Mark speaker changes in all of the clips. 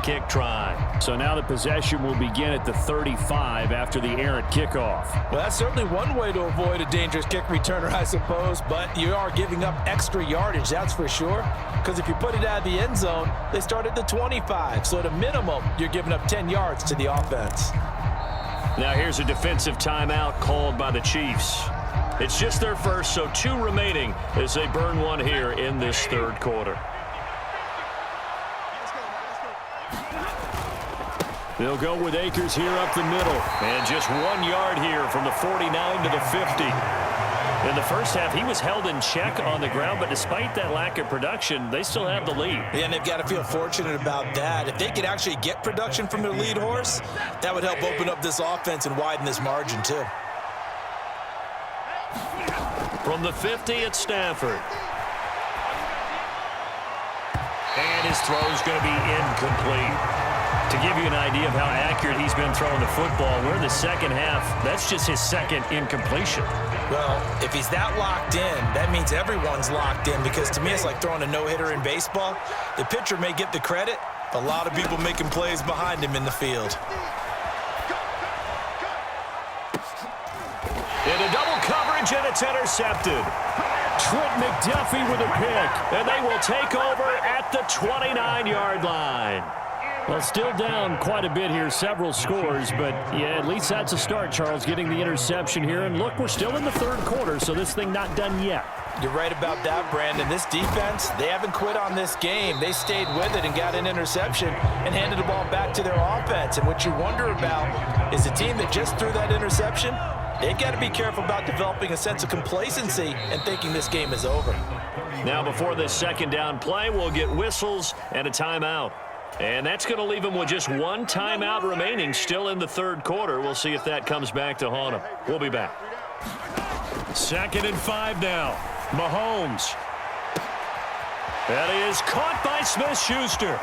Speaker 1: kick try.
Speaker 2: So now the possession will begin at the 35 after the errant kickoff.
Speaker 3: Well, that's certainly one way to avoid a dangerous kick returner, I suppose, but you are giving up extra yardage, that's for sure, because if you put it out of the end zone, they start at the 25, so at a minimum, you're giving up 10 yards to the offense.
Speaker 1: Now here's a defensive timeout called by the Chiefs. It's just their first, so 2 remaining as they burn one here in this third quarter.
Speaker 2: They'll go with Akers here up the middle.
Speaker 1: And just 1 yard here from the 49 to the 50. In the first half, he was held in check on the ground, but despite that lack of production, they still have the lead.
Speaker 3: Yeah, and they've got to feel fortunate about that. If they could actually get production from their lead horse, that would help open up this offense and widen this margin, too.
Speaker 1: From the 50, it's Stafford. And his throw is going to be incomplete. To give you an idea of how accurate he's been throwing the football, we're in the second half. That's just his second incompletion.
Speaker 3: Well, if he's that locked in, that means everyone's locked in, because to me it's like throwing a no-hitter in baseball. The pitcher may get the credit, a lot of people making plays behind him in the field.
Speaker 1: Into double coverage, and it's intercepted.
Speaker 2: Trent McDuffie with a pick.
Speaker 1: And they will take over at the 29-yard line.
Speaker 2: Well, still down quite a bit here, several scores, but yeah, at least that's a start, Charles, getting the interception here. And look, we're still in the third quarter, so this thing not done yet.
Speaker 3: You're right about that, Brandon. This defense, they haven't quit on this game. They stayed with it and got an interception and handed the ball back to their offense. And what you wonder about is the team that just threw that interception, they've got to be careful about developing a sense of complacency and thinking this game is over.
Speaker 1: Now, before this second down play, we'll get whistles and a timeout. And that's going to leave them with just 1 timeout remaining still in the third quarter. We'll see if that comes back to haunt them. We'll be back.
Speaker 2: 2nd and 5 now. Mahomes.
Speaker 1: That is caught by Smith-Schuster.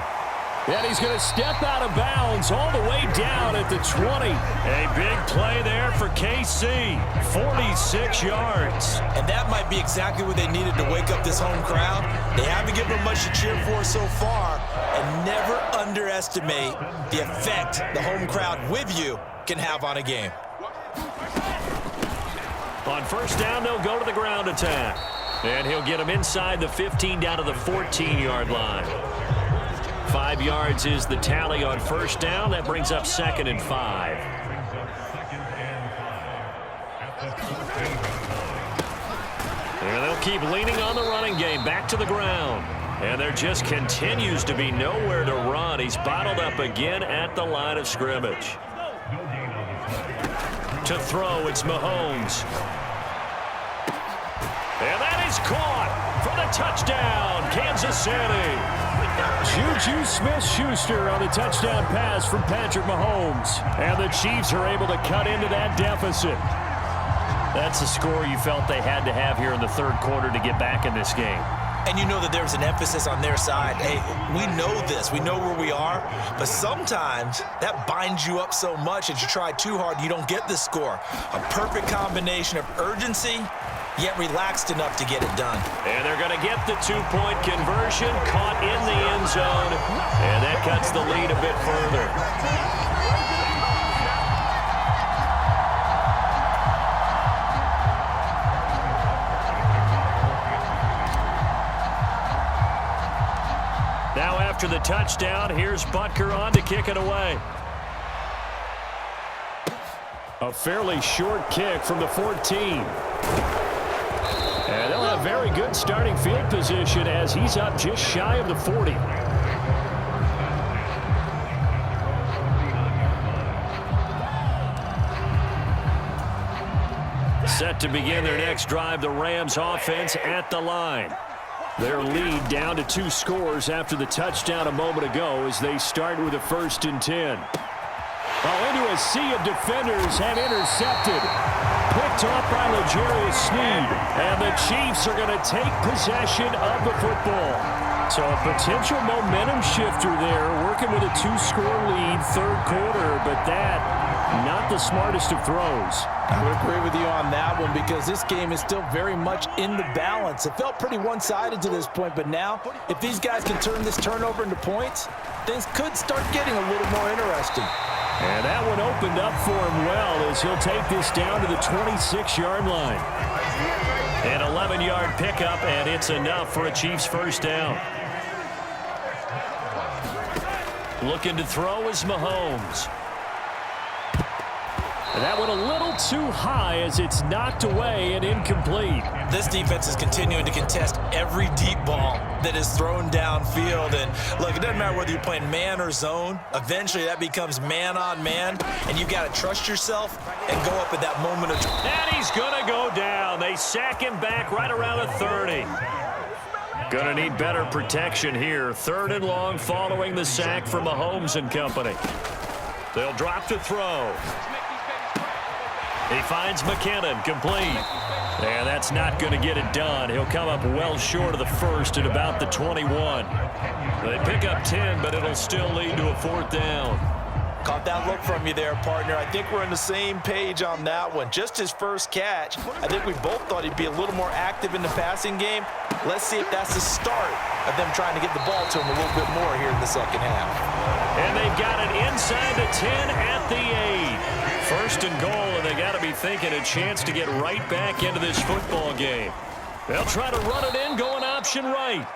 Speaker 2: And he's going to step out of bounds all the way down at the 20.
Speaker 1: A big play there for KC. 46 yards.
Speaker 3: And that might be exactly what they needed to wake up this home crowd. They haven't given them much to cheer for so far. And never underestimate the effect the home crowd with you can have on a game.
Speaker 1: On first down, they'll go to the ground attack. And he'll get them inside the 15 down to the 14-yard line. 5 yards is the tally on first down. That brings up 2nd and 5. And they'll keep leaning on the running game. Back to the ground. And there just continues to be nowhere to run. He's bottled up again at the line of scrimmage. To throw, it's Mahomes. And that is caught for the touchdown, Kansas City.
Speaker 2: Juju Smith-Schuster on the touchdown pass from Patrick Mahomes. And the Chiefs are able to cut into that deficit.
Speaker 1: That's the score you felt they had to have here in the third quarter to get back in this game.
Speaker 3: And you know that there's an emphasis on their side. Hey, we know this. We know where we are. But sometimes that binds you up so much that you try too hard, you don't get the score. A perfect combination of urgency, yet relaxed enough to get it done.
Speaker 1: And they're going to get the 2-point conversion, caught in the end zone, and that cuts the lead a bit further. Now after the touchdown, here's Butker on to kick it away.
Speaker 2: A fairly short kick from the 14. And they'll have very good starting field position as he's up just shy of the 40.
Speaker 1: Set to begin their next drive, the Rams offense at the line.
Speaker 2: Their lead down to 2 scores after the touchdown a moment ago as they start with a 1st and 10. Oh, into a sea of defenders and intercepted. Picked off by L'Jarius Sneed. And the Chiefs are going to take possession of the football. So a potential momentum shifter there, working with a 2-score lead, third quarter. But that not the smartest of throws.
Speaker 3: I would agree with you on that one because this game is still very much in the balance. It felt pretty one-sided to this point, but now if these guys can turn this turnover into points, things could start getting a little more interesting.
Speaker 2: And that one opened up for him well as he'll take this down to the 26-yard line.
Speaker 1: An 11-yard pickup, and it's enough for a Chiefs first down. Looking to throw is Mahomes.
Speaker 2: And that one a little too high as it's knocked away and incomplete.
Speaker 3: This defense is continuing to contest every deep ball that is thrown downfield. And look, it doesn't matter whether you're playing man or zone. Eventually that becomes man on man, and you've got to trust yourself and go up at that moment of truth.
Speaker 1: And he's going to go down. They sack him back right around the 30. Going to need better protection here. 3rd and long following the sack from Mahomes and company. They'll drop to throw. He finds McKinnon, complete. And that's not going to get it done. He'll come up well short of the first at about the 21. They pick up 10, but it'll still lead to a 4th down.
Speaker 3: Caught that look from you there, partner. I think we're on the same page on that one. Just his first catch. I think we both thought he'd be a little more active in the passing game. Let's see if that's the start of them trying to get the ball to him a little bit more here in the second half.
Speaker 1: And they've got it inside the 10 at the 8. 1st and goal, and they got to be thinking a chance to get right back into this football game. They'll try to run it in, going option right.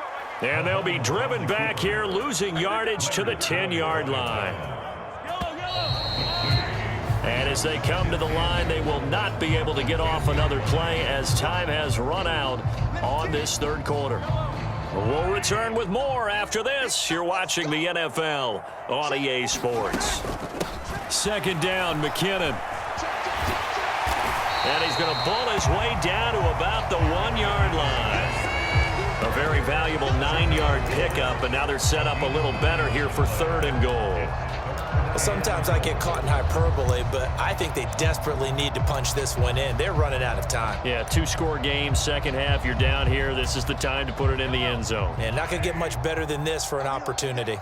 Speaker 1: And they'll be driven back here, losing yardage to the 10-yard line. And as they come to the line, they will not be able to get off another play as time has run out on this 3rd quarter. We'll return with more after this. You're watching the NFL on EA Sports.
Speaker 2: 2nd down, McKinnon.
Speaker 1: And he's going to bull his way down to about the 1-yard line. A very valuable 9-yard pickup, and now they're set up a little better here for 3rd and goal.
Speaker 3: Sometimes I get caught in hyperbole, but I think they desperately need to punch this one in. They're running out of time.
Speaker 1: Yeah, 2-score game, second half, you're down here. This is the time to put it in the end zone.
Speaker 3: And not going to get much better than this for an opportunity.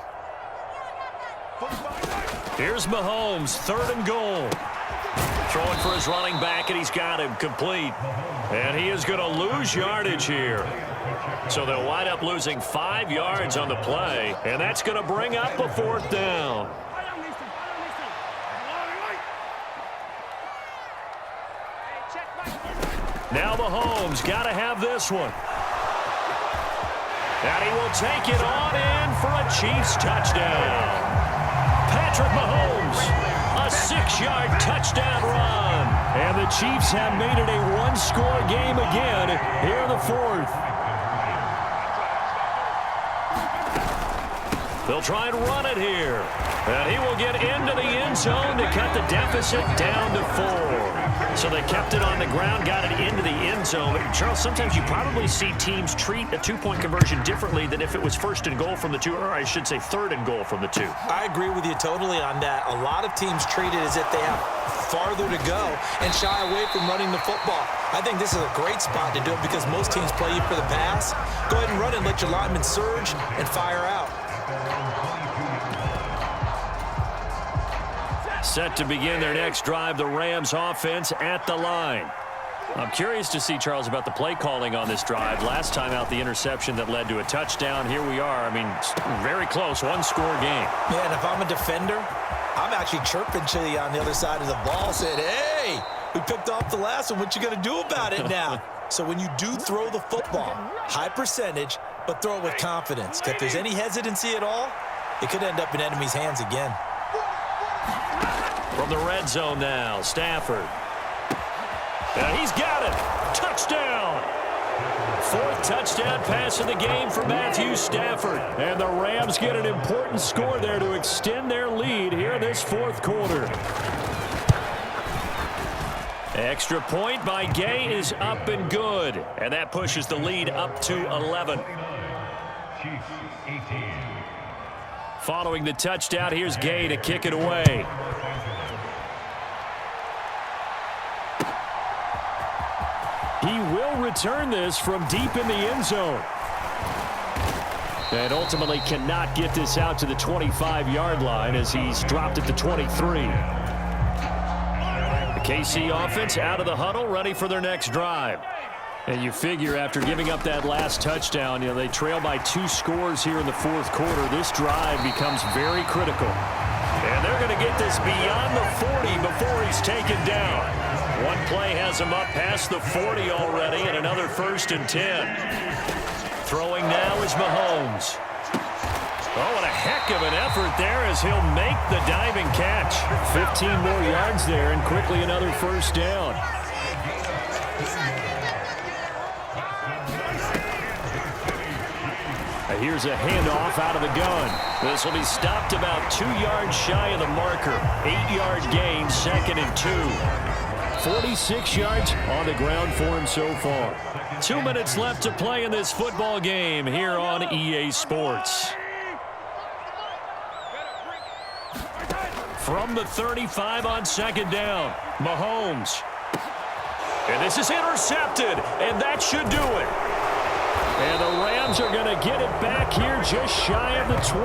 Speaker 1: Here's Mahomes, 3rd and goal. Throwing for his running back, and he's got him complete. And he is going to lose yardage here. So they'll wind up losing 5 yards on the play, and that's going to bring up a 4th down. Now Mahomes got to have this one. And he will take it on in for a Chiefs touchdown. Patrick Mahomes, a 6-yard touchdown run.
Speaker 2: And the Chiefs have made it a 1-score game again here in the 4th.
Speaker 1: They'll try and run it here. And he will get into the end zone to cut the deficit down to 4. So they kept it on the ground, got it into the end zone. But Charles, sometimes you probably see teams treat a 2-point conversion differently than if it was 1st and goal from the 2, or I should say 3rd and goal from the 2.
Speaker 3: I agree with you totally on that. A lot of teams treat it as if they have farther to go and shy away from running the football. I think this is a great spot to do it because most teams play you for the pass. Go ahead and run it, let your linemen surge and fire out.
Speaker 1: Set to begin their next drive, the Rams offense at the line. I'm curious to see, Charles, about the play calling on this drive. Last time out, the interception that led to a touchdown. Here we are. I mean, very close, 1-score game.
Speaker 3: Yeah, and if I'm a defender, I'm actually chirping to you on the other side of the ball, saying, hey, we picked off the last one. What you going to do about it now? So when you do throw the football, high percentage, but throw it with confidence. If there's any hesitancy at all, it could end up in enemy's hands again.
Speaker 1: From the red zone now, Stafford. And he's got it. Touchdown. 4th touchdown pass of the game for Matthew Stafford.
Speaker 2: And the Rams get an important score there to extend their lead here in this 4th quarter.
Speaker 1: Extra point by Gay is up and good. And that pushes the lead up to 11. Following the touchdown, here's Gay to kick it away.
Speaker 2: He will return this from deep in the end zone. And ultimately cannot get this out to the 25-yard line as he's dropped at the 23.
Speaker 1: KC offense out of the huddle, ready for their next drive. And you figure after giving up that last touchdown, they trail by 2 scores here in the fourth quarter. This drive becomes very critical. And they're going to get this beyond the 40 before he's taken down. One play has him up past the 40 already, and another 1st and 10. Throwing now is Mahomes. Oh, and a heck of an effort there as he'll make the diving catch. 15 more yards there, and quickly another 1st down. Here's a handoff out of the gun. This will be stopped about 2 yards shy of the marker. 8-yard gain, 2nd and 2. 46 yards on the ground for him so far. 2 minutes left to play in this football game here on EA Sports. From the 35 on 2nd down, Mahomes. And this is intercepted, and that should do it. And the Rams are going to get it back here just shy of the 20.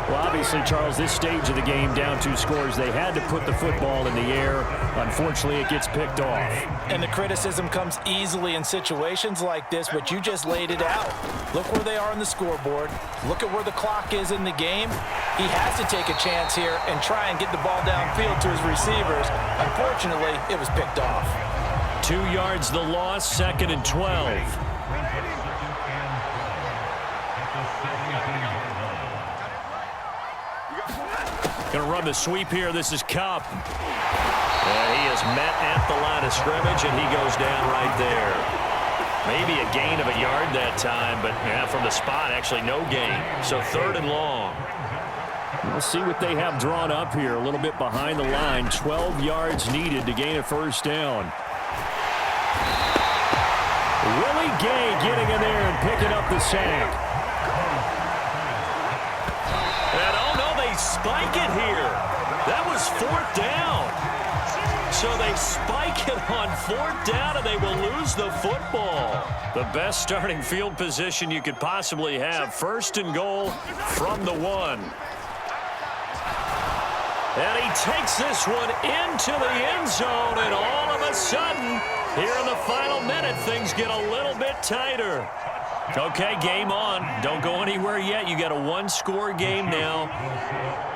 Speaker 1: Well, obviously, Charles, this stage of the game, down 2 scores, they had to put the football in the air. Unfortunately, it gets picked off.
Speaker 3: And the criticism comes easily in situations like this, but you just laid it out. Look where they are on the scoreboard. Look at where the clock is in the game. He has to take a chance here and try and get the ball downfield to his receivers. Unfortunately, it was picked off.
Speaker 1: 2 yards the loss, 2nd and 12. Going to run the sweep here. This is Kupp. He is met at the line of scrimmage, and he goes down right there. Maybe a gain of a yard that time, but from the spot, actually no gain. So 3rd and long. We'll see what they have drawn up here. A little bit behind the line. 12 yards needed to gain a 1st down. Willie Gay getting in there and picking up the sack. Spike it here. That was 4th down. So they spike it on 4th down, and they will lose the football. The best starting field position you could possibly have. 1st and goal from the 1. And he takes this one into the end zone, and all of a sudden, here in the final minute, things get a little bit tighter. Okay, game on. Don't go anywhere yet. You got a 1-score game now.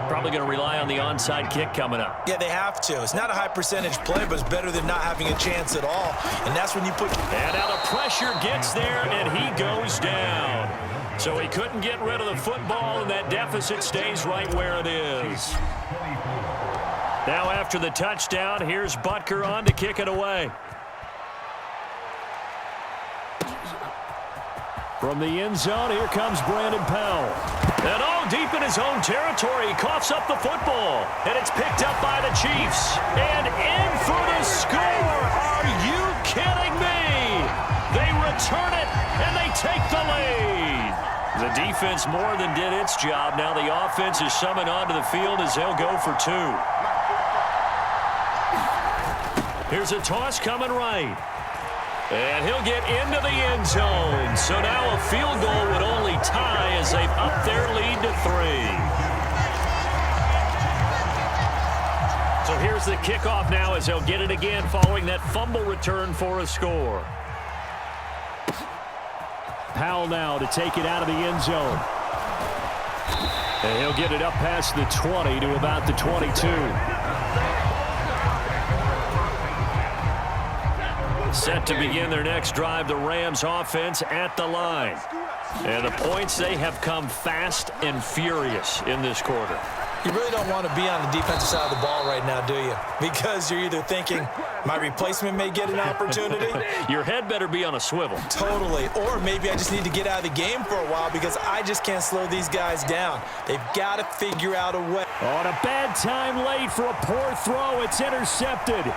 Speaker 1: Probably going to rely on the onside kick coming up.
Speaker 3: Yeah, they have to. It's not a high percentage play, but it's better than not having a chance at all. And that's when you put...
Speaker 1: And now the pressure gets there, and he goes down. So he couldn't get rid of the football, and that deficit stays right where it is. Now after the touchdown, here's Butker on to kick it away. From the end zone, here comes Brandon Powell. And all deep in his own territory, he coughs up the football. And it's picked up by the Chiefs. And in for the score. Are you kidding me? They return it, and they take the lead. The defense more than did its job. Now the offense is summoned onto the field as they'll go for 2. Here's a toss coming right. And he'll get into the end zone. So now a field goal would only tie as they've upped their lead to 3. So here's the kickoff now as they'll get it again following that fumble return for a score. Powell now to take it out of the end zone. And he'll get it up past the 20 to about the 22. Set to begin their next drive, the Rams offense at the line. And the points, they have come fast and furious in this quarter.
Speaker 3: You really don't want to be on the defensive side of the ball right now, do you? Because you're either thinking, my replacement may get an opportunity.
Speaker 1: Your head better be on a swivel.
Speaker 3: Totally. Or maybe I just need to get out of the game for a while because I just can't slow these guys down. They've got to figure out a way.
Speaker 2: On a bad time late for a poor throw. It's intercepted.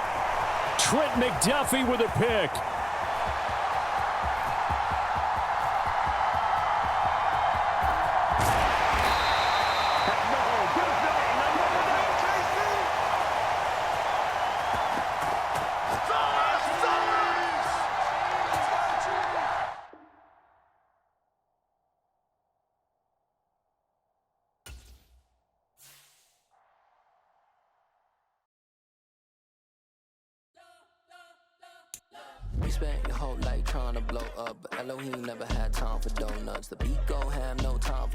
Speaker 2: Trent McDuffie with a pick.
Speaker 4: You spent your whole life trying to blow up, but Elohim never had time for donuts. The beat gon' have no time for